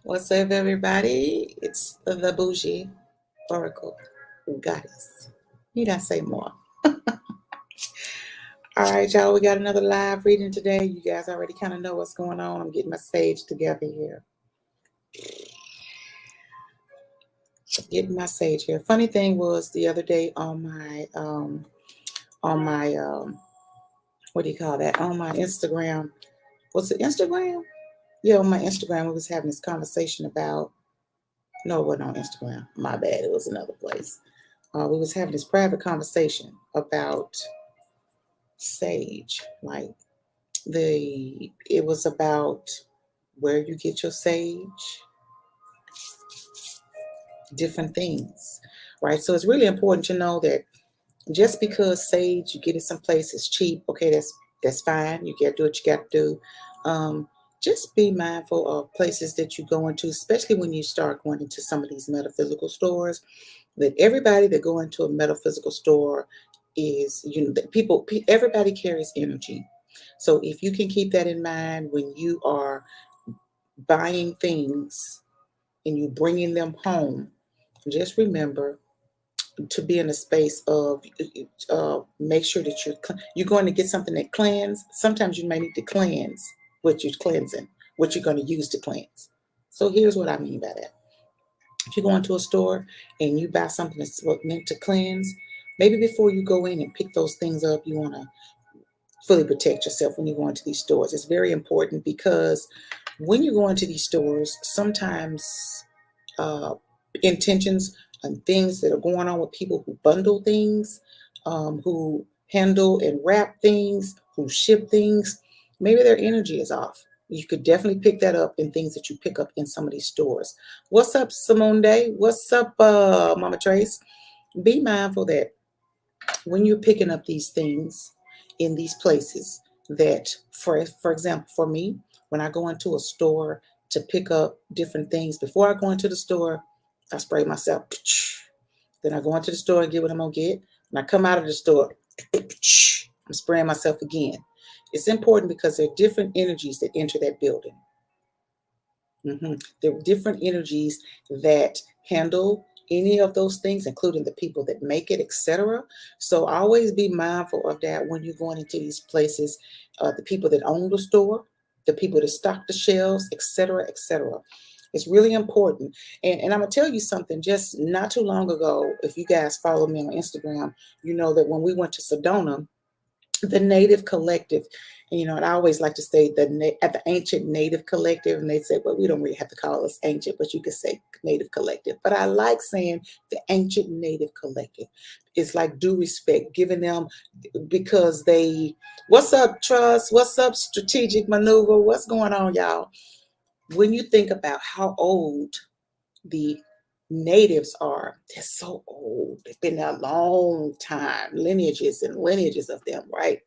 What's up, everybody? It's the bougie oracle goddess. Need I say more? All right, y'all. We got another live reading today. You guys already kind of know what's going on. I'm getting my sage together here. Getting my sage here. Funny thing was the other day on my what do you call that? On my Instagram. Was it Instagram? Yeah, on my Instagram, we was having this conversation about. No, it wasn't on Instagram. My bad. It was another place. We was having this private conversation about sage. Like it was about where you get your sage, different things, right? So it's really important to know that just because sage you get it someplace is cheap, okay, that's fine. You got to do what you got to do. Just be mindful of places that you go into, especially when you start going into some of these metaphysical stores. That everybody that go into a metaphysical store is, everybody carries energy. So if you can keep that in mind when you are buying things and you bringing them home, just remember to be in a space of make sure that you're going to get something that cleanse. Sometimes you may need to cleanse what you're cleansing, what you're going to use to cleanse. So here's what I mean by that. If you go into a store and you buy something that's meant to cleanse, maybe before you go in and pick those things up, you want to fully protect yourself when you go into these stores. It's very important because when you go into these stores, sometimes uh, intentions and things that are going on with people who bundle things, who handle and wrap things, who ship things, maybe their energy is off. You could definitely pick that up in things that you pick up in some of these stores. What's up, Simone Day? What's up, Mama Trace? Be mindful that when you're picking up these things in these places, that for example, for me, when I go into a store to pick up different things, before I go into the store, I spray myself. Then I go into the store and get what I'm gonna get. When I come out of the store, I'm spraying myself again. It's important because there are different energies that enter that building. There are different energies that handle any of those things, including the people that make it, etc. So always be mindful of that when you're going into these places. The people that own the store, the people that stock the shelves, etc., etc. It's really important. And I'm gonna tell you something. Just not too long ago, if you guys follow me on Instagram, you know that when we went to Sedona, the Native Collective. And I always like to say at the Ancient Native Collective, and they say, well, we don't really have to call us ancient, but you could say Native Collective. But I like saying the Ancient Native Collective. It's like due respect, giving them because what's up, trust? What's up, strategic maneuver? What's going on, y'all? When you think about how old the natives are, they're so old. They've been there a long time, lineages and lineages of them, right?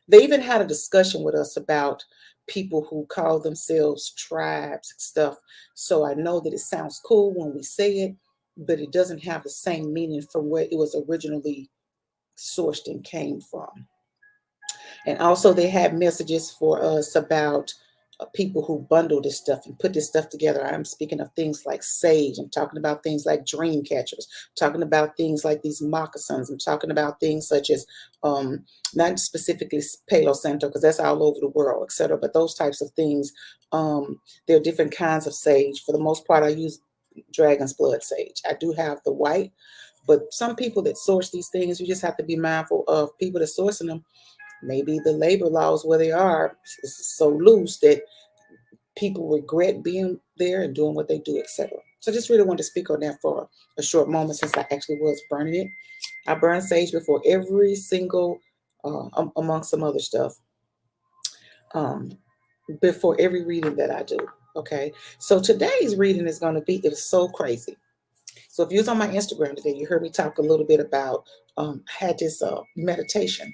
They even had a discussion with us about people who call themselves tribes and stuff. So I know that it sounds cool when we say it, but it doesn't have the same meaning from where it was originally sourced and came from. And also, they had messages for us about people who bundle this stuff and put this stuff together. I'm speaking of things like sage. I'm talking about things like dream catchers. I'm talking about things like these moccasins. I'm talking about things such as not specifically Palo Santo, because that's all over the world, etc. But those types of things, there are different kinds of sage. For the most part, I use dragon's blood sage. I do have the white, but some people that source these things, you just have to be mindful of people that sourcing them. Maybe the labor laws where they are is so loose that people regret being there and doing what they do, etc. So I just really wanted to speak on that for a short moment since I actually was burning it. I burn sage before every single, among some other stuff, um, before every reading that I do. Okay, so today's reading is going to be, it was so crazy. So if you was on my Instagram today, you heard me talk a little bit about, I had this meditation,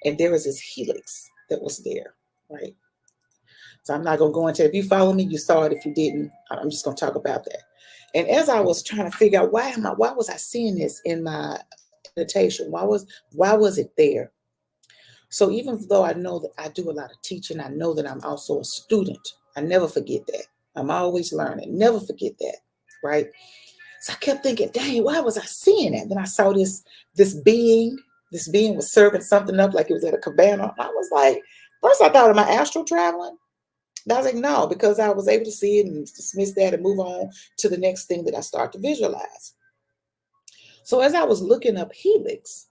and there was this helix that was there, right? So I'm not going to go into it. If you follow me, you saw it. If you didn't, I'm just going to talk about that. And as I was trying to figure out why was I seeing this in my meditation? Why was it there? So even though I know that I do a lot of teaching, I know that I'm also a student. I never forget that. I'm always learning. Never forget that, right? So I kept thinking, dang, why was I seeing that? Then I saw this being. This being was serving something up like it was at a cabana. I was like, first I thought, am I astral traveling? And I was like, no, because I was able to see it and dismiss that and move on to the next thing that I start to visualize. So as I was looking up Helix,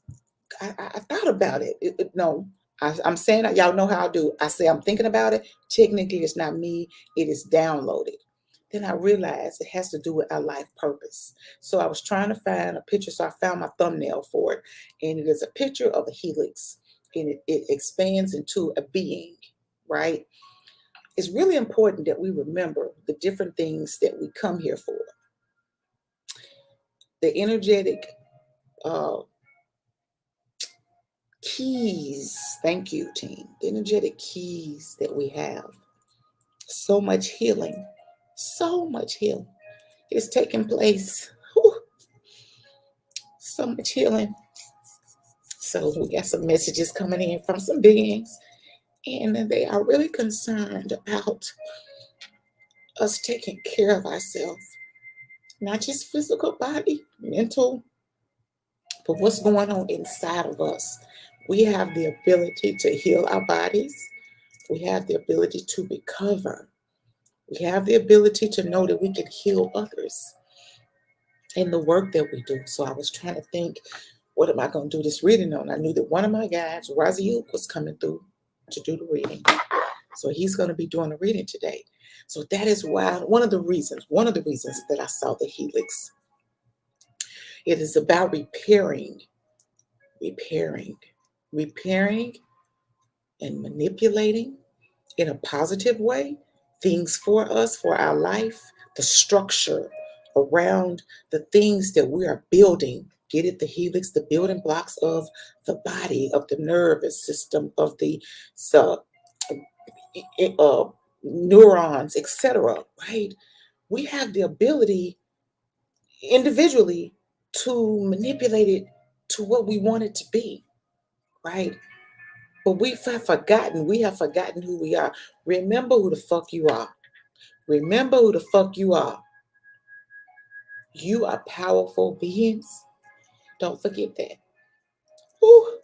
I thought about it. No, I'm saying that y'all know how I do. I say I'm thinking about it. Technically, it's not me. It is downloaded. Then I realized it has to do with our life purpose. So I was trying to find a picture. So I found my thumbnail for it. And it is a picture of a helix. And it expands into a being, right? It's really important that we remember the different things that we come here for. The energetic keys. Thank you, team. The energetic keys that we have. So much healing. So much healing. It's taking place. Whew. So much healing. So we got some messages coming in from some beings, and they are really concerned about us taking care of ourselves. Not just physical body, mental, but what's going on inside of us. We have the ability to heal our bodies. We have the ability to recover. We have the ability to know that we can heal others in the work that we do. So I was trying to think, what am I going to do this reading on? I knew that one of my guys, Raziuk, was coming through to do the reading. So he's going to be doing the reading today. So that is why one of the reasons that I saw the Helix. It is about repairing and manipulating in a positive way things for us, for our life, the structure around the things that we are building. Get it? The helix, the building blocks of the body, of the nervous system, of the neurons, etc. Right? We have the ability individually to manipulate it to what we want it to be, right? But we have forgotten who we are. Remember who the fuck you are. Remember who the fuck you are. You are powerful beings. Don't forget that. Woo.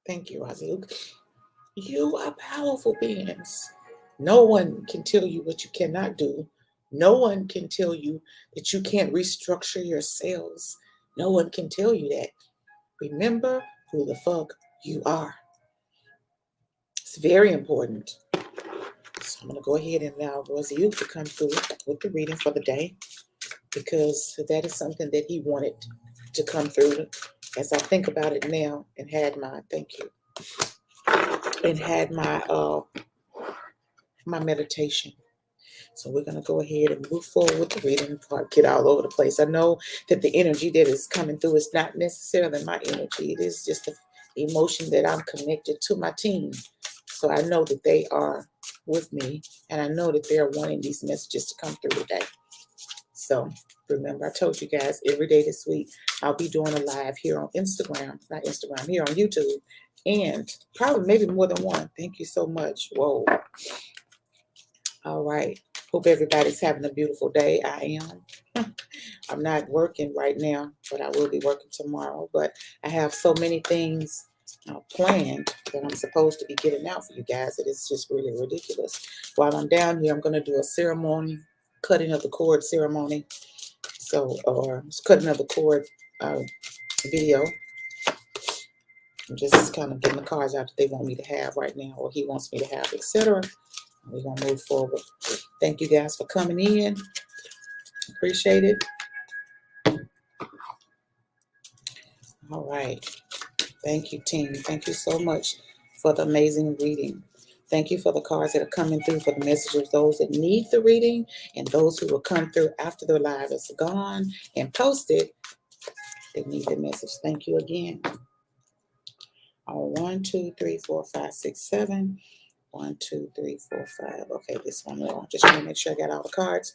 Thank you, Raziuk. You are powerful beings. No one can tell you what you cannot do. No one can tell you that you can't restructure your cells. No one can tell you that. Remember who the fuck you are. It's very important. So I'm going to go ahead and allow Raziuk to come through with the reading for the day, because that is something that he wanted to come through as I think about it now and had my, thank you, and had my my meditation. So we're going to go ahead and move forward with the reading before I get all over the place. I know that the energy that is coming through is not necessarily my energy. It is just the emotion that I'm connected to my team. So I know that they are with me, and I know that they're wanting these messages to come through today. So remember, I told you guys every day this week, I'll be doing a live here on Instagram, not Instagram, here on YouTube, and probably maybe more than one. Thank you so much. Whoa. All right. Hope everybody's having a beautiful day. I am. I'm not working right now, but I will be working tomorrow. But I have so many things planned that I'm supposed to be getting out for you guys. It is just really ridiculous. While I'm down here, I'm going to do a ceremony, cutting of the cord ceremony. So, or cutting of the cord video. I'm just kind of getting the cards out that they want me to have right now, or he wants me to have, etc. We're going to move forward. Thank you guys for coming in. Appreciate it. All right. Thank you, team. Thank you so much for the amazing reading. Thank you for the cards that are coming through, for the messages, those that need the reading, and those who will come through after the live is gone and posted. They need the message. Thank you again. 1, 2, 3, 4, 5, 6, 7. 1, 2, 3, 4, 5. Okay, this one more. Just want to make sure I got all the cards.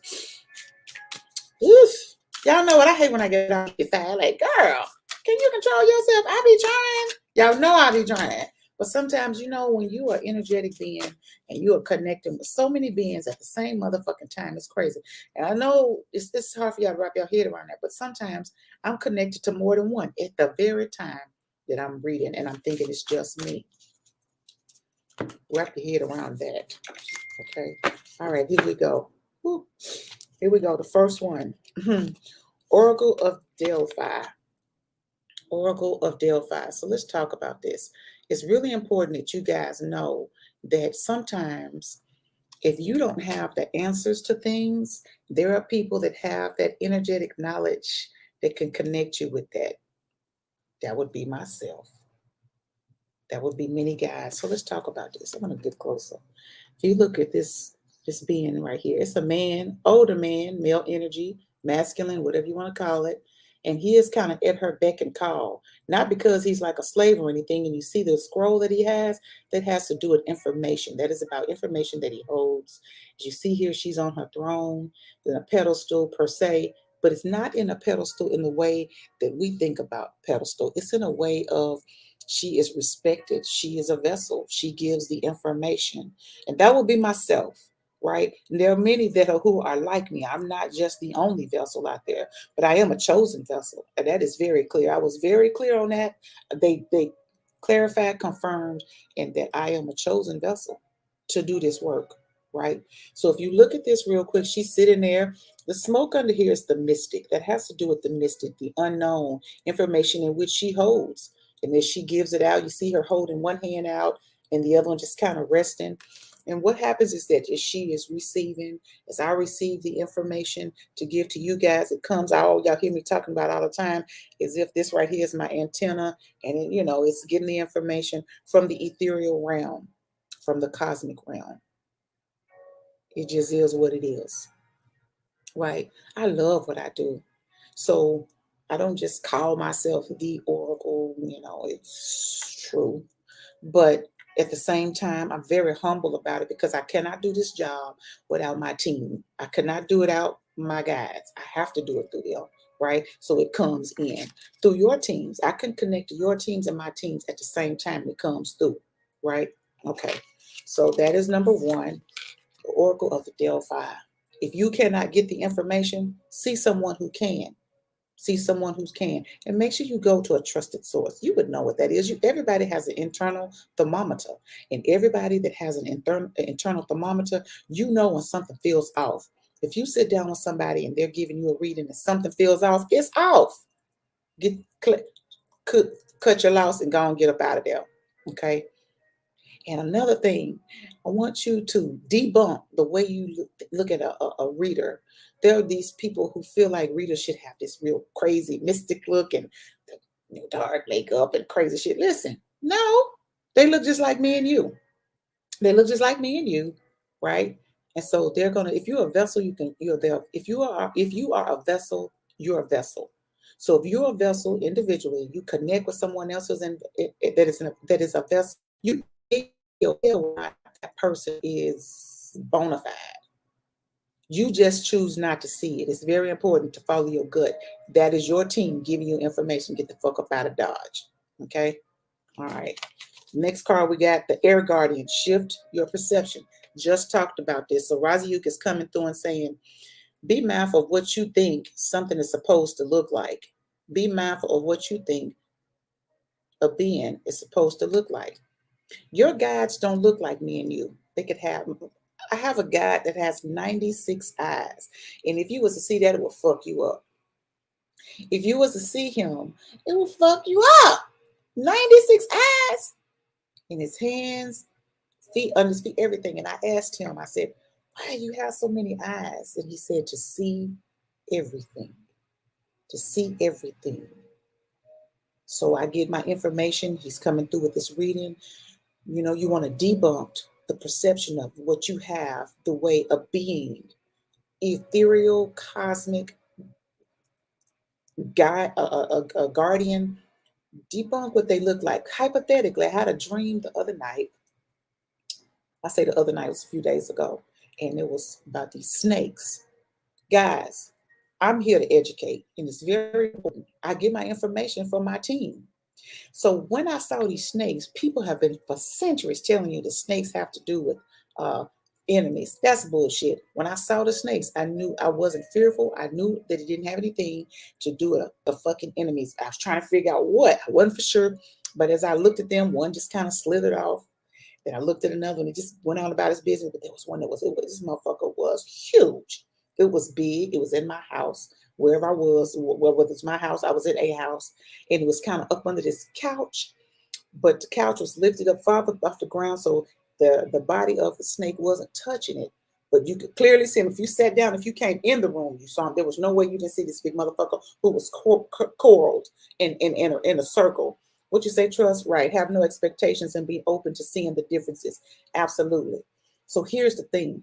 Oof. Y'all know what I hate when I get off the file. Like, girl, can you control yourself? I be trying. Y'all know I be trying. But sometimes, you know, when you are energetic being and you are connecting with so many beings at the same motherfucking time, it's crazy. And I know it's hard for y'all to wrap your head around that, but sometimes I'm connected to more than one at the very time that I'm reading, and I'm thinking it's just me. Wrap your head around that. Okay. All right, here we go. Woo. Here we go. The first one. Oracle of Delphi. Oracle of Delphi. So let's talk about this. It's really important that you guys know that sometimes if you don't have the answers to things, there are people that have that energetic knowledge that can connect you with that. That would be myself. That would be many guys. So let's talk about this. I'm going to get closer. If you look at this being right here, it's a man, older man, male energy, masculine, whatever you want to call it. And he is kind of at her beck and call, not because he's like a slave or anything. And you see the scroll that he has, that has to do with information. That is about information that he holds. As you see here, she's on her throne, in a pedestal per se, but it's not in a pedestal in the way that we think about pedestal. It's in a way of she is respected. She is a vessel. She gives the information. And that will be myself, right? And there are many that are who are like me. I'm not just the only vessel out there, but I am a chosen vessel. And that is very clear. I was very clear on that. They clarified, confirmed, and that I am a chosen vessel to do this work, right? So if you look at this real quick, she's sitting there. The smoke under here is the mystic. That has to do with the mystic, the unknown information in which she holds. And as she gives it out, you see her holding one hand out and the other one just kind of resting. And what happens is that as she is receiving, as I receive the information to give to you guys, it comes out. Y'all hear me talking about all the time, as if this right here is my antenna, and it, you know, it's getting the information from the ethereal realm, from the cosmic realm. It just is what it is, right? I love what I do. So I don't just call myself the oracle, you know, it's true. But at the same time, I'm very humble about it because I cannot do this job without my team. I cannot do it out my guys. I have to do it through them, right? So it comes in through your teams. I can connect to your teams and my teams at the same time it comes through, right? Okay. So that is number one, the Oracle of the Delphi. If you cannot get the information, see someone who can. See someone who can, and make sure you go to a trusted source. You would know what that is. Everybody has an internal thermometer, and everybody that has an internal thermometer, you know when something feels off. If you sit down with somebody and they're giving you a reading and something feels off, it's off. Cut your loss and go and get up out of there. Okay. And another thing, I want you to debunk the way you look at a reader. There are these people who feel like readers should have this real crazy mystic look and dark makeup and crazy shit. Listen, no, they look just like me and you. They look just like me and you, right? And so they're gonna. If you're a vessel, you're there. If you are a vessel, you're a vessel. So if you're a vessel individually, you connect with someone else that is a vessel. You that person is bona fide. You just choose not to see it. It's very important to follow your gut. That is your team giving you information. Get the fuck up out of Dodge. Okay? All right. Next card we got the Air Guardian. Shift your perception. Just talked about this. So Raziuk is coming through and saying, be mindful of what you think something is supposed to look like. Be mindful of what you think a being is supposed to look like. Your guides don't look like me and you. I have a guide that has 96 eyes. And if you was to see that, it will fuck you up. If you was to see him, it will fuck you up. 96 eyes in his hands, feet, under his feet, everything. And I asked him, I said, why do you have so many eyes? And he said, to see everything. To see everything. So I get my information. He's coming through with this reading. You know, you want to debunk the perception of what you have, the way of being, ethereal, cosmic, guy, a guardian. Debunk what they look like. Hypothetically, I had a dream the other night. I say the other night, it was a few days ago, and it was about these snakes. Guys, I'm here to educate, and it's very important. I get my information from my team. So when I saw these snakes, people have been for centuries telling you the snakes have to do with uh, enemies. That's bullshit. When I saw the snakes, I knew I wasn't fearful. I knew that it didn't have anything to do with the fucking enemies. I was trying to figure out what. I wasn't for sure. But as I looked at them, one just kind of slithered off. Then I looked at another one. It just went on about his business. But there was one that this motherfucker was huge. It was big. It was in my house, wherever I was. Whether it's my house, I was in a house. And it was kind of up under this couch. But the couch was lifted up farther off the ground. So the body of the snake wasn't touching it. But you could clearly see him. If you sat down, if you came in the room, you saw him. There was no way you didn't see this big motherfucker who was coiled in a circle. What you say, trust, right? Have no expectations and be open to seeing the differences. Absolutely. So here's the thing.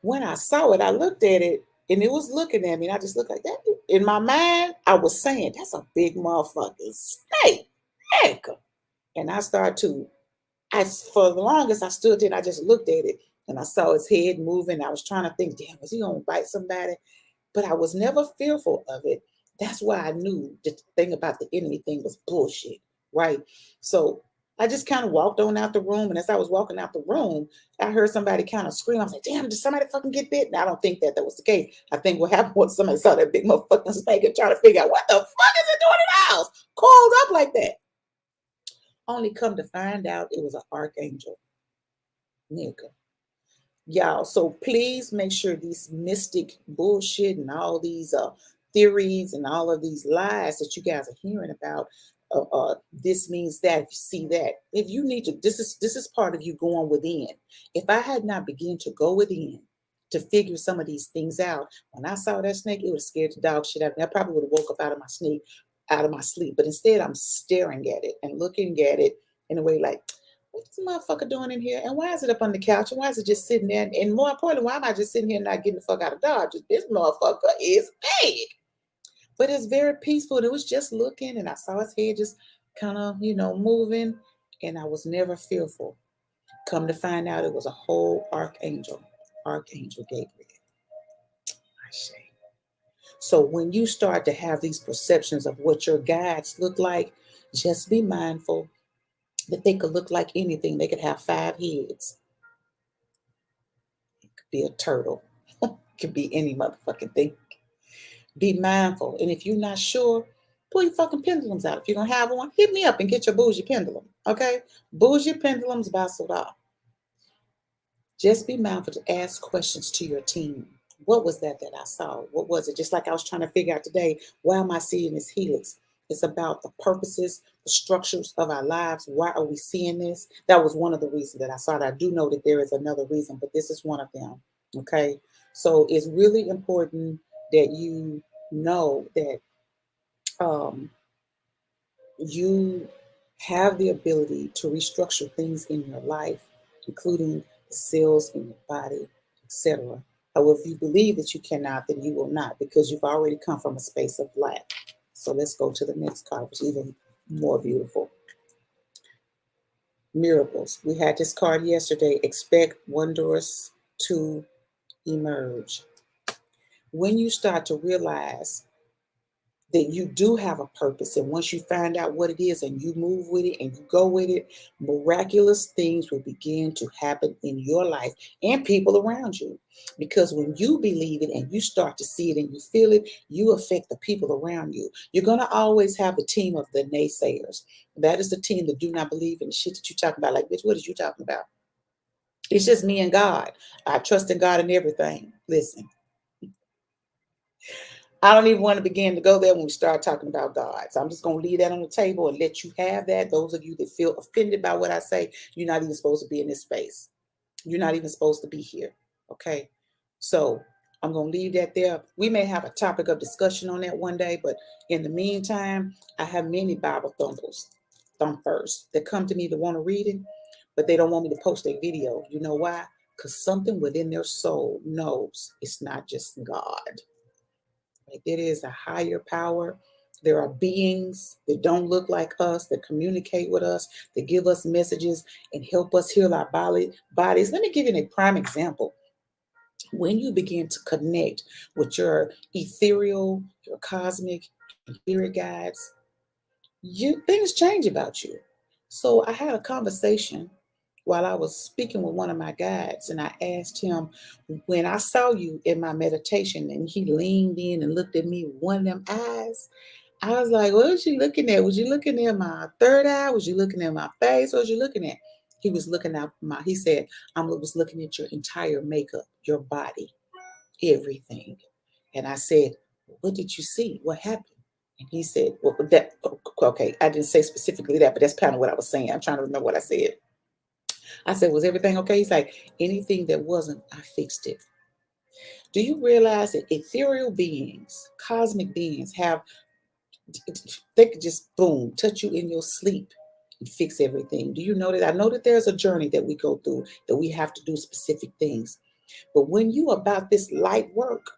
When I saw it, I looked at it and it was looking at me. And I just looked like that. In my mind, I was saying, that's a big motherfucking snake. Heck. And I started to, for the longest, I stood there and I just looked at it and I saw his head moving. I was trying to think, damn, was he going to bite somebody? But I was never fearful of it. That's why I knew the thing about the enemy thing was bullshit, right? So I just kind of walked on out the room. And as I was walking out the room, I heard somebody kind of scream. I was like, damn, did somebody fucking get bit? And I don't think that was the case. I think what happened was somebody saw that big motherfucking snake and trying to figure out what the fuck is it doing in the house? Coiled up like that. Only come to find out it was an archangel. Nigga. Y'all, so please make sure these mystic bullshit and all these theories and all of these lies that you guys are hearing about, this means that, if you see that, if you need to, this is part of you going within. If I had not begun to go within to figure some of these things out, when I saw that snake, it would have scared the dog shit out of me. I probably would have woke up out of my sleep. But instead, I'm staring at it and looking at it in a way like, what's this motherfucker doing in here? And why is it up on the couch? And why is it just sitting there? And more importantly, why am I just sitting here not getting the fuck out of Dodge? This motherfucker is big. But it's very peaceful. And it was just looking, and I saw his head just kind of, moving. And I was never fearful. Come to find out, it was a whole Archangel Gabriel. I say. So when you start to have these perceptions of what your guides look like, just be mindful that they could look like anything. They could have 5 heads. It could be a turtle. It could be any motherfucking thing. Be mindful. And if you're not sure, pull your fucking pendulums out. If you're going to have one, hit me up and get your bougie pendulum. Okay? Bougie pendulums by Soda. Just be mindful to ask questions to your team. What was that I saw? What was it? Just like I was trying to figure out today, why am I seeing this helix? It's about the purposes, the structures of our lives. Why are we seeing this? That was one of the reasons that I saw it. I do know that there is another reason, but this is one of them. Okay. So it's really important that you know that you have the ability to restructure things in your life, including the cells in your body, etc. However, if you believe that you cannot, then you will not, because you've already come from a space of lack. So let's go to the next card, which is even more beautiful. Miracles. We had this card yesterday. Expect wonders to emerge. When you start to realize that you do have a purpose, and once you find out what it is and you move with it and you go with it, miraculous things will begin to happen in your life and people around you. Because when you believe it and you start to see it and you feel it, you affect the people around you. You're going to always have a team of the naysayers. That is the team that do not believe in the shit that you're talking about. Like, bitch, what is you talking about? It's just me and God. I trust in God in everything. Listen, I don't even want to begin to go there when we start talking about God. So I'm just going to leave that on the table and let you have that. Those of you that feel offended by what I say, you're not even supposed to be in this space. You're not even supposed to be here. Okay. So I'm going to leave that there. We may have a topic of discussion on that one day, but in the meantime, I have many Bible thumpers that come to me to want to read it, but they don't want me to post a video. You know why? Because something within their soul knows it's not just God. Like, it is a higher power. There are beings that don't look like us, that communicate with us, that give us messages and help us heal our bodies. Let me give you a prime example. When you begin to connect with your ethereal, your cosmic, spirit guides, things change about you. So I had a conversation while I was speaking with one of my guides, and I asked him, when I saw you in my meditation, and he leaned in and looked at me with one of them eyes. I was like, what was you looking at? Was you looking at my third eye? Was you looking at my face? What was you looking at? He was looking at he said, I was looking at your entire makeup, your body, everything. And I said, what did you see? What happened? And he said, well, okay, I didn't say specifically that, but that's kind of what I was saying. I'm trying to remember what I said. I said, was everything okay? He's like, anything that wasn't, I fixed it. Do you realize that ethereal beings, cosmic beings, they could just boom, touch you in your sleep and fix everything? Do you know that? I know that there's a journey that we go through, that we have to do specific things. But when you about this light work,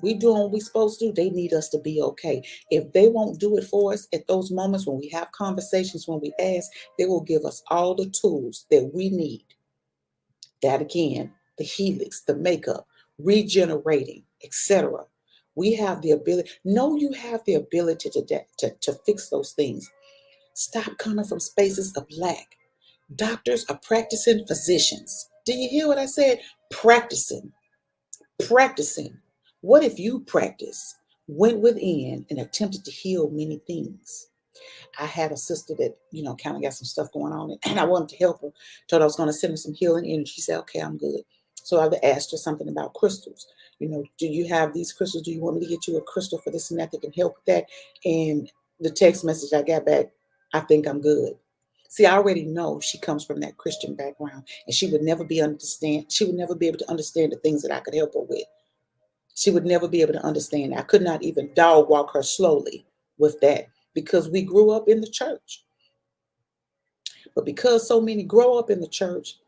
we doing what we supposed to do, they need us to be okay. If they won't do it for us at those moments when we have conversations, when we ask, they will give us all the tools that we need. That again, the helix, the makeup, regenerating, etc. We have the ability. Know you have the ability to fix those things. Stop coming from spaces of lack. Doctors are practicing physicians. Do you hear what I said? Practicing. Practicing. What if you practice, went within, and attempted to heal many things? I had a sister that, kind of got some stuff going on, and I wanted to help her. Told I was going to send her some healing energy. She said, okay, I'm good. So I asked her something about crystals. Do you have these crystals? Do you want me to get you a crystal for this and that can help with that? And the text message I got back, I think I'm good. See, I already know she comes from that Christian background, and she would never be able to understand the things that I could help her with. She would never be able to understand. I could not even dog walk her slowly with that, because we grew up in the church. But because so many grow up in the church,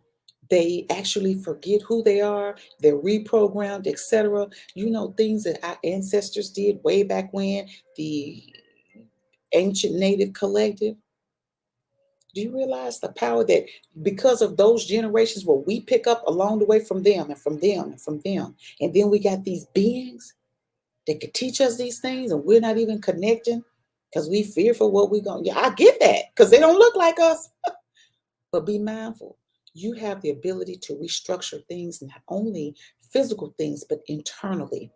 they actually forget who they are. They're reprogrammed, etc. Things that our ancestors did way back when, the ancient native collective. Do you realize the power that, because of those generations, what we pick up along the way from them and from them and from them, and then we got these beings that could teach us these things, and we're not even connecting because we fear for what we're going. Yeah, I get that, because they don't look like us. But be mindful. You have the ability to restructure things, not only physical things, but internally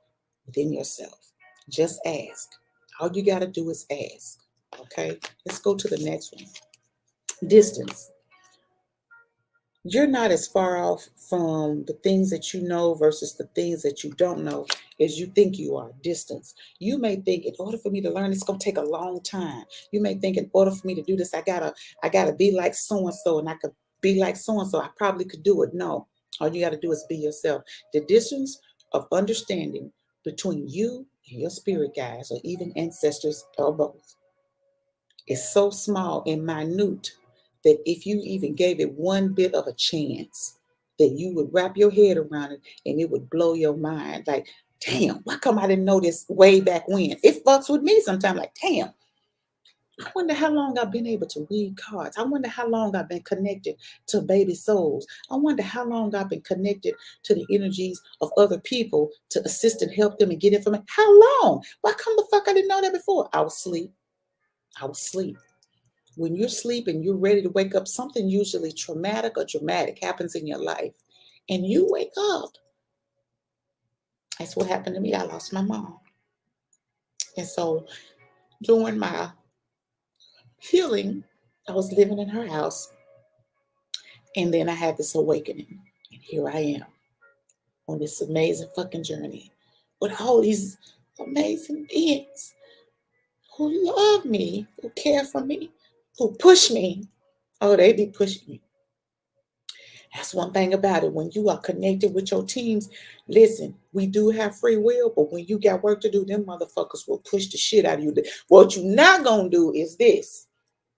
within yourself. Just ask. All you got to do is ask. Okay, let's go to the next one. Distance. You're not as far off from the things that you know versus the things that you don't know as you think you are. Distance. You may think, in order for me to learn, it's gonna take a long time. You may think, in order for me to do this, I gotta be like so and so, and I could be like so and so. I probably could do it. No, all you gotta do is be yourself. The distance of understanding between you and your spirit guides, or even ancestors, or both, is so small and minute that if you even gave it one bit of a chance, that you would wrap your head around it and it would blow your mind. Like, damn, why come I didn't know this way back when? It fucks with me sometimes. Like, damn, I wonder how long I've been able to read cards. I wonder how long I've been connected to baby souls. I wonder how long I've been connected to the energies of other people to assist and help them and get information. How long? Why come the fuck I didn't know that before? I was asleep. I was asleep. When you're sleeping, you're ready to wake up, something usually traumatic or dramatic happens in your life, and you wake up. That's what happened to me. I lost my mom. And so during my healing, I was living in her house, and then I had this awakening. And here I am on this amazing fucking journey with all these amazing beings who love me, who care for me, who push me. Oh, they be pushing me. That's one thing about it. When you are connected with your teams, listen, we do have free will, but when you got work to do, them motherfuckers will push the shit out of you. What you not gonna do is this,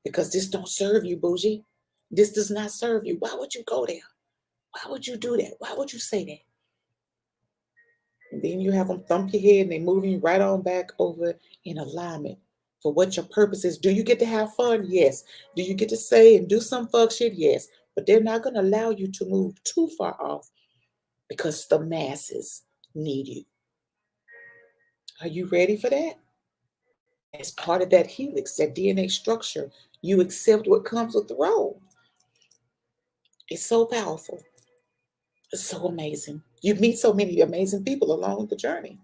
because this don't serve you, bougie. This does not serve you. Why would you go there? Why would you do that? Why would you say that? And then you have them thump your head and they move you right on back over in alignment for what your purpose is. Do you get to have fun? Yes. Do you get to say and do some fuck shit? Yes. But they're not going to allow you to move too far off, because the masses need you. Are you ready for that? As part of that helix, that DNA structure, you accept what comes with the role. It's so powerful. It's so amazing. You meet so many amazing people along the journey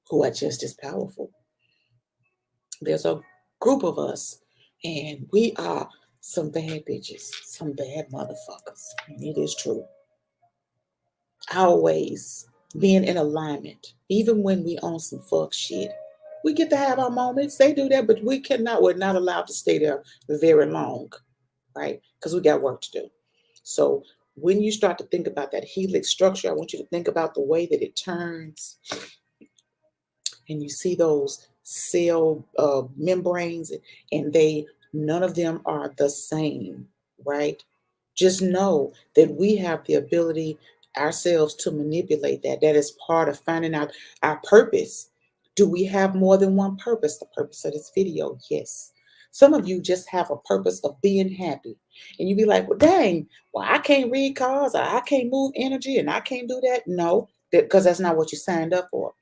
who are just as powerful. There's a group of us, and we are some bad bitches, some bad motherfuckers. And it is true. Always being in alignment, even when we own some fuck shit. We get to have our moments. They do that, but we're not allowed to stay there very long, right? Because we got work to do. So when you start to think about that helix structure, I want you to think about the way that it turns, and you see those cell membranes, and none of them are the same, right? Just know that we have the ability ourselves to manipulate that. That is part of finding out our purpose. Do we have more than one purpose? The purpose of this video, yes. Some of you just have a purpose of being happy. And you be like, well, dang, well, I can't read cards, or I can't move energy, and I can't do that. No, because that's not what you signed up for.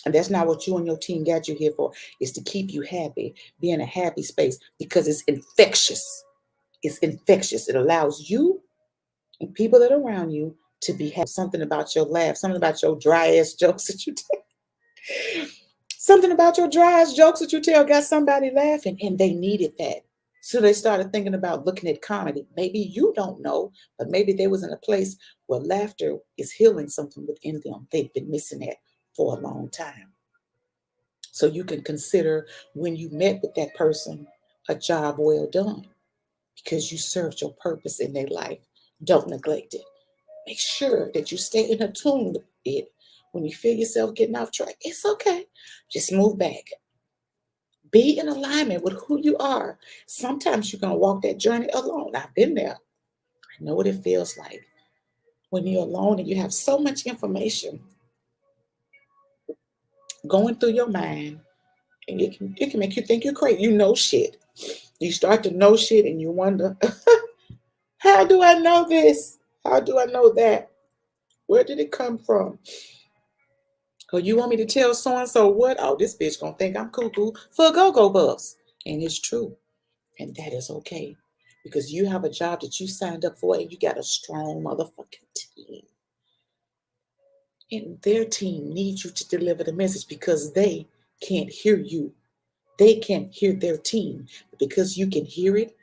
And that's not what you and your team got you here for. It's to keep you happy, be in a happy space, because it's infectious. It's infectious. It allows you and people that are around you to be happy. Something about your laugh, something about your dry ass jokes that you tell. Something about your dry ass jokes that you tell got somebody laughing, and they needed that. So they started thinking about looking at comedy. Maybe you don't know, but maybe they was in a place where laughter is healing something within them. They've been missing that for a long time. So you can consider when you met with that person a job well done, because you served your purpose in their life. Don't neglect it. Make sure that you stay in tune with it. When you feel yourself getting off track, it's okay. Just move back. Be in alignment with who you are. Sometimes you're going to walk that journey alone. I've been there. I know what it feels like when you're alone and you have so much information going through your mind, and it can make you think you're crazy. You know shit. You start to know shit and you wonder, how do I know this? How do I know that? Where did it come from? Oh, you want me to tell so-and-so what? Oh, this bitch gonna think I'm cuckoo for a go-go bus. And it's true. And that is okay. Because you have a job that you signed up for, and you got a strong motherfucking team. And their team needs you to deliver the message, because they can't hear you. They can't hear their team. But because you can hear it,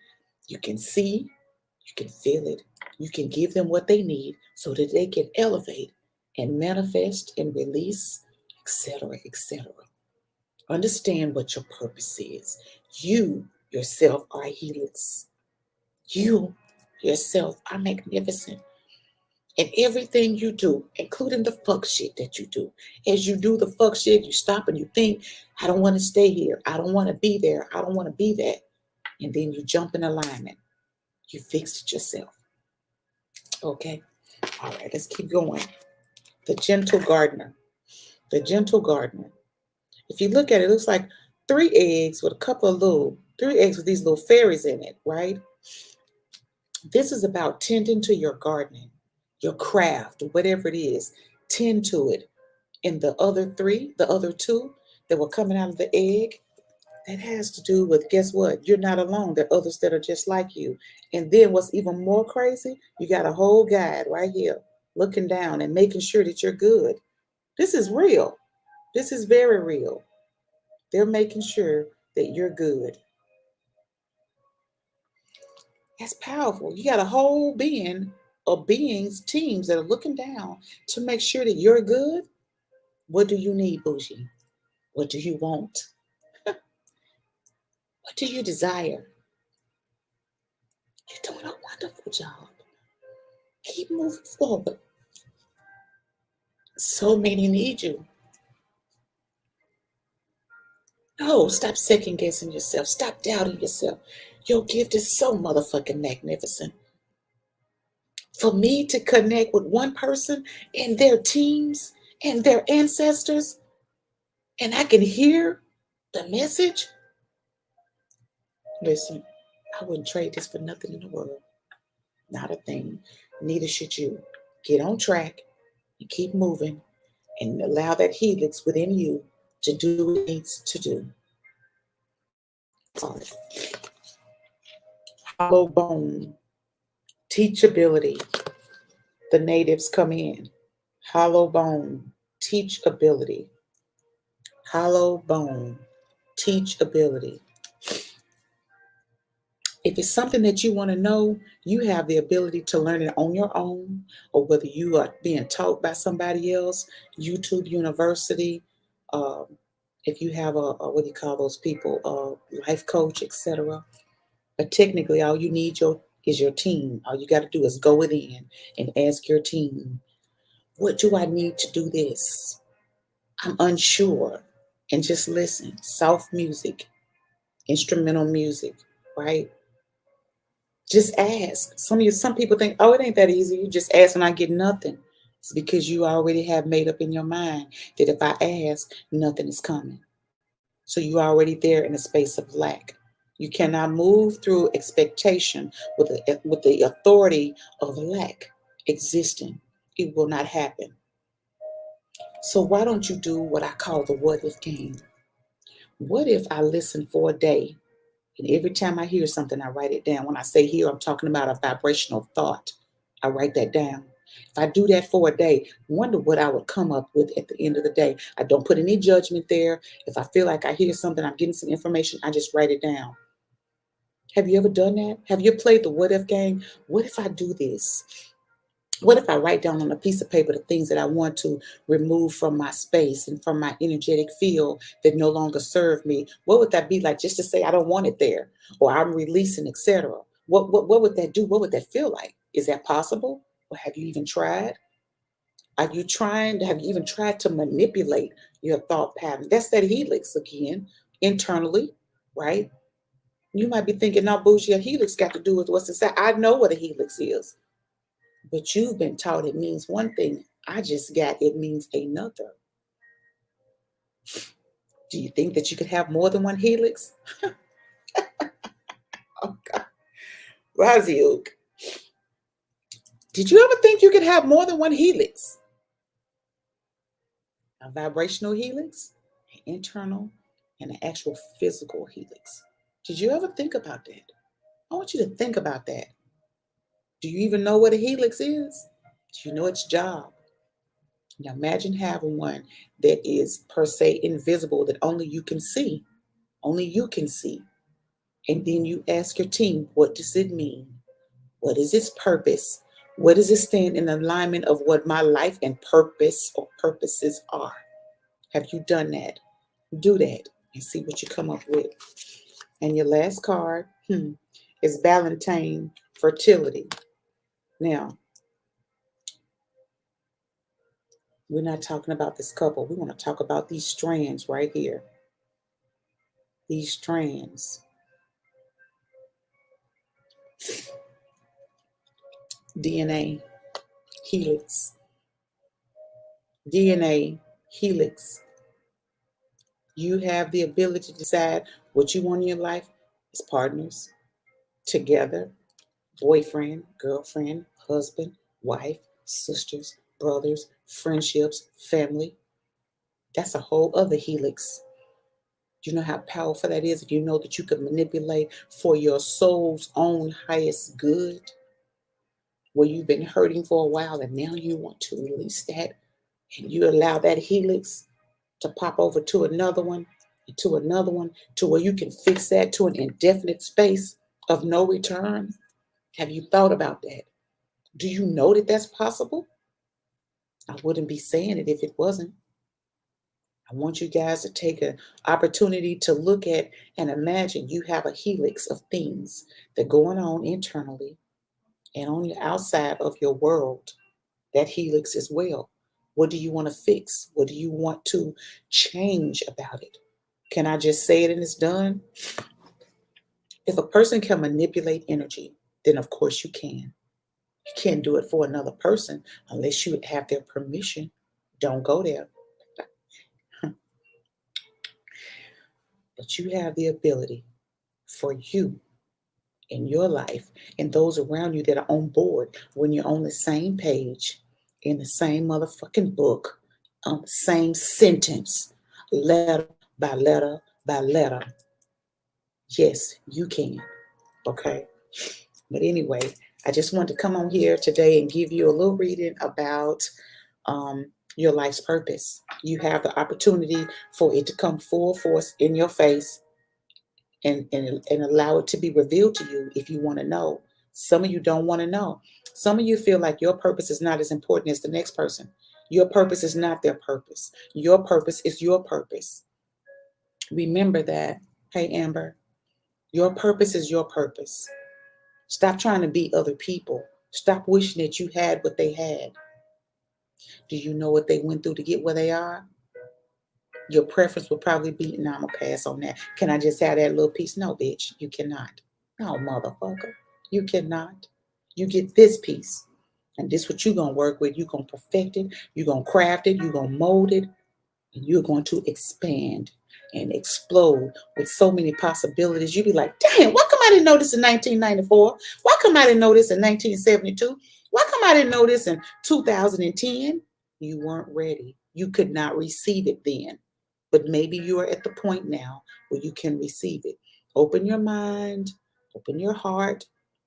you can see, you can feel it. You can give them what they need so that they can elevate and manifest and release, etc., etc. Understand what your purpose is. You yourself are helix. You yourself are magnificent. And everything you do, including the fuck shit that you do, as you do the fuck shit, you stop and you think, I don't want to stay here. I don't want to be there. I don't want to be that. And then you jump in alignment. You fixed it yourself. Okay. All right, let's keep going. The gentle gardener. The gentle gardener. If you look at it, it looks like three eggs with these little fairies in it, right? This is about tending to your gardening, your craft, whatever it is. Tend to it. And the other two that were coming out of the egg, that has to do with, guess what? You're not alone. There are others that are just like you. And then what's even more crazy, you got a whole guide right here looking down and making sure that you're good. This is real. This is very real. They're making sure that you're good. That's powerful. You got a whole being of beings, teams that are looking down to make sure that you're good. What do you need, Bougie? What do you want? What do you desire? You're doing a wonderful job. Keep moving forward. So many need you. No, stop second guessing yourself. Stop doubting yourself. Your gift is so motherfucking magnificent. For me to connect with one person and their teams and their ancestors, and I can hear the message. Listen, I wouldn't trade this for nothing in the world. Not a thing. Neither should you. Get on track and keep moving, and allow that helix within you to do what it needs to do. Hollow bone, teachability. The natives come in. Hollow bone, teachability. Hollow bone, teachability. If it's something that you want to know, you have the ability to learn it on your own, or whether you are being taught by somebody else, YouTube University. Um, if you have a what do you call those people, a life coach, etc. But technically, all you need is your team. All you got to do is go within and ask your team, what do I need to do this? I'm unsure. And just listen. Soft music, instrumental music, right? Just ask. Some people think, oh, it ain't that easy. You just ask and I get nothing. It's because you already have made up in your mind that if I ask, nothing is coming. So you're already there in a space of lack. You cannot move through expectation with the authority of lack existing. It will not happen. So why don't you do what I call the what if game? What if I listen for a day, and every time I hear something, I write it down. When I say here, I'm talking about a vibrational thought. I write that down. If I do that for a day, wonder what I would come up with at the end of the day. I don't put any judgment there. If I feel like I hear something, I'm getting some information, I just write it down. Have you ever done that? Have you played the what if game? What if I do this? What if I write down on a piece of paper the things that I want to remove from my space and from my energetic field that no longer serve me? What would that be like, just to say I don't want it there, or I'm releasing, etc.? What would that do? What would that feel like? Is that possible? Or have you even tried? Have you even tried to manipulate your thought pattern? That's that helix again, internally, right? You might be thinking, now, bougie, a helix got to do with what's inside. I know what a helix is. But you've been taught it means one thing. I just got it means another. Do you think that you could have more than one helix? Oh God. Raziuk. Did you ever think you could have more than one helix? A vibrational helix, an internal, and an actual physical helix. Did you ever think about that? I want you to think about that. Do you even know what a helix is? Do you know its job? Now imagine having one that is per se invisible, that only you can see. Only you can see. And then you ask your team, what does it mean? What is its purpose? What does it stand in alignment of what my life and purpose or purposes are? Have you done that? Do that and see what you come up with. And your last card is Valentine Fertility. Now, we're not talking about this couple. We want to talk about these strands right here. These strands. DNA, helix. DNA, helix. You have the ability to decide what you want in your life as partners, together, boyfriend, girlfriend, husband, wife, sisters, brothers, friendships, family. That's a whole other helix. Do you know how powerful that is? If you know that you can manipulate for your soul's own highest good, where you've been hurting for a while and now you want to release that, and you allow that helix to pop over to another one, to another one, to where you can fix that to an indefinite space of no return. Have you thought about that? Do you know that that's possible? I wouldn't be saying it if it wasn't. I want you guys to take an opportunity to look at and imagine you have a helix of things that are going on internally and on the outside of your world. That helix as well. What do you want to fix? What do you want to change about it? Can I just say it and it's done? If a person can manipulate energy, then of course you can. You can't do it for another person unless you have their permission. Don't go there. But you have the ability for you in your life and those around you that are on board, when you're on the same page, in the same motherfucking book, on the same sentence, letter by letter by letter. Yes, you can. Okay. But anyway, I just wanted to come on here today and give you a little reading about your life's purpose. You have the opportunity for it to come full force in your face and allow it to be revealed to you if you want to know. Some of you don't want to know. Some of you feel like your purpose is not as important as the next person. Your purpose is not their purpose. Your purpose is your purpose. Remember that. Hey, Amber, your purpose is your purpose. Stop trying to be other people. Stop wishing that you had what they had. Do you know what they went through to get where they are? Your preference would probably be, no, I'm going to pass on that. Can I just have that little piece? No, bitch, you cannot. No, motherfucker, you cannot. You get this piece. And this what you're going to work with. You're going to perfect it. You're going to craft it. You're going to mold it. And you're going to expand and explode with so many possibilities. You be like, damn, why come I didn't know this in 1994? Why come I didn't know this in 1972? Why come I didn't know this in 2010? You weren't ready. You could not receive it then. But maybe you are at the point now where you can receive it. Open your mind, open your heart,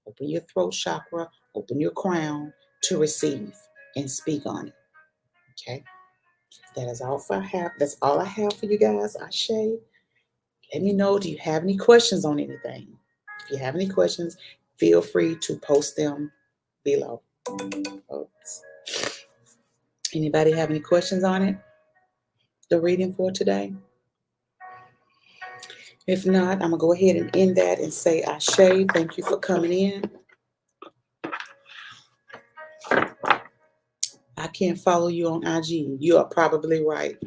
open your throat chakra, open your crown to receive and speak on it. Okay? That is all I have. That's all I have for you guys. Ashe. Let me know. Do you have any questions on anything? If you have any questions, feel free to post them below. Oops. Anybody have any questions on it? The reading for today? If not, I'm going to go ahead and end that and say Ashe. Thank you for coming in. I can't follow you on IG. You are probably right.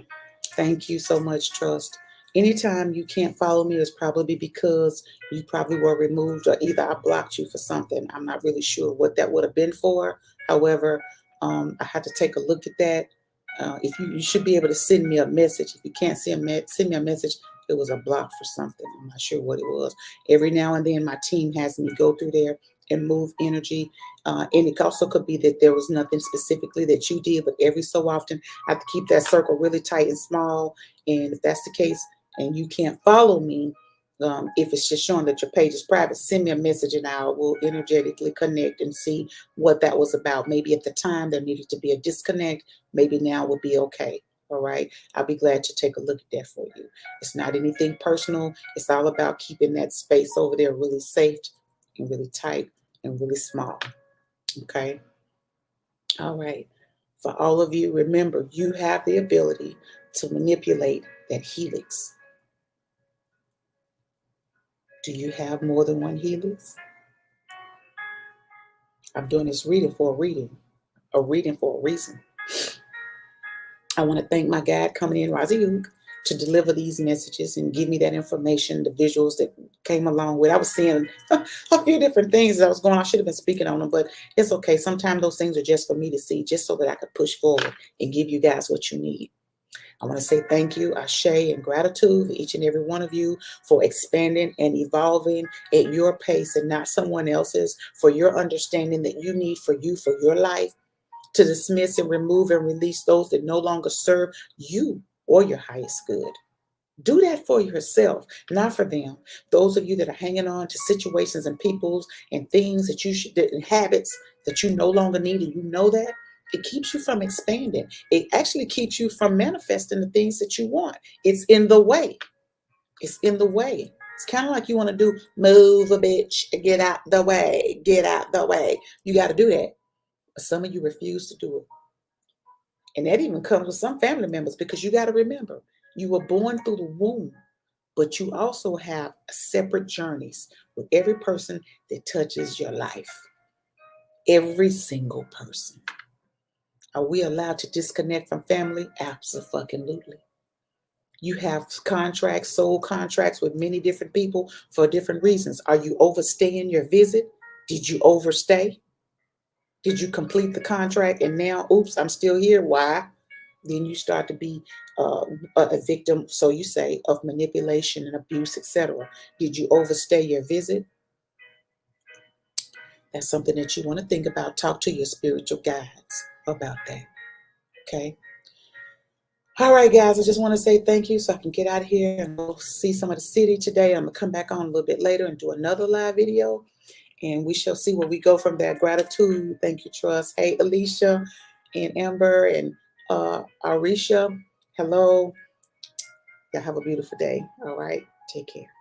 Thank you so much, Trust. Anytime you can't follow me, it's probably because you probably were removed or either I blocked you for something. I'm not really sure what that would have been for. However, I had to take a look at that. If you should be able to send me a message. If you can't send me a message, it was a block for something. I'm not sure what it was. Every now and then, my team has me go through there and move energy. And it also could be that there was nothing specifically that you did, but every so often, I have to keep that circle really tight and small. And if that's the case, and you can't follow me, if it's just showing that your page is private, send me a message and I will energetically connect and see what that was about. Maybe at the time there needed to be a disconnect. Maybe now would be okay. All right. I'll be glad to take a look at that for you. It's not anything personal. It's all about keeping that space over there really safe and really tight and really small. Okay. All right. For all of you, remember, you have the ability to manipulate that helix. Do you have more than one helix? I'm doing this reading for a reading for a reason. I want to thank my guide coming in, Razi, to deliver these messages and give me that information, the visuals that came along with. I was seeing a few different things that I was going on. I should have been speaking on them, but it's okay. Sometimes those things are just for me to see, just so that I could push forward and give you guys what you need. I want to say thank you, Ashe, and gratitude for each and every one of you for expanding and evolving at your pace and not someone else's, for your understanding that you need for you, for your life, to dismiss and remove and release those that no longer serve you or your highest good. Do that for yourself, not for them. Those of you that are hanging on to situations and peoples and things that you should, and habits that you no longer need, and you know that, it keeps you from expanding. It actually keeps you from manifesting the things that you want. It's in the way. It's in the way. It's kind of like you want to do, move a bitch, get out the way, get out the way. You got to do that. But some of you refuse to do it. And that even comes with some family members, because you got to remember, you were born through the womb, but you also have separate journeys with every person that touches your life. Every single person. Are we allowed to disconnect from family? Absolutely. You have contracts, soul contracts with many different people for different reasons. Are you overstaying your visit? Did you overstay? Did you complete the contract and now, oops, I'm still here? Why? Then you start to be a victim, so you say, of manipulation and abuse, etc. Did you overstay your visit? That's something that you want to think about. Talk to your spiritual guides about that. Okay. All right, guys, I just want to say thank you so I can get out of here and go see some of the city today. I'm going to come back on a little bit later and do another live video, and we shall see where we go from there. Gratitude. Thank you, Trust. Hey, Alicia and Amber and Arisha. Hello. Y'all have a beautiful day. All right. Take care.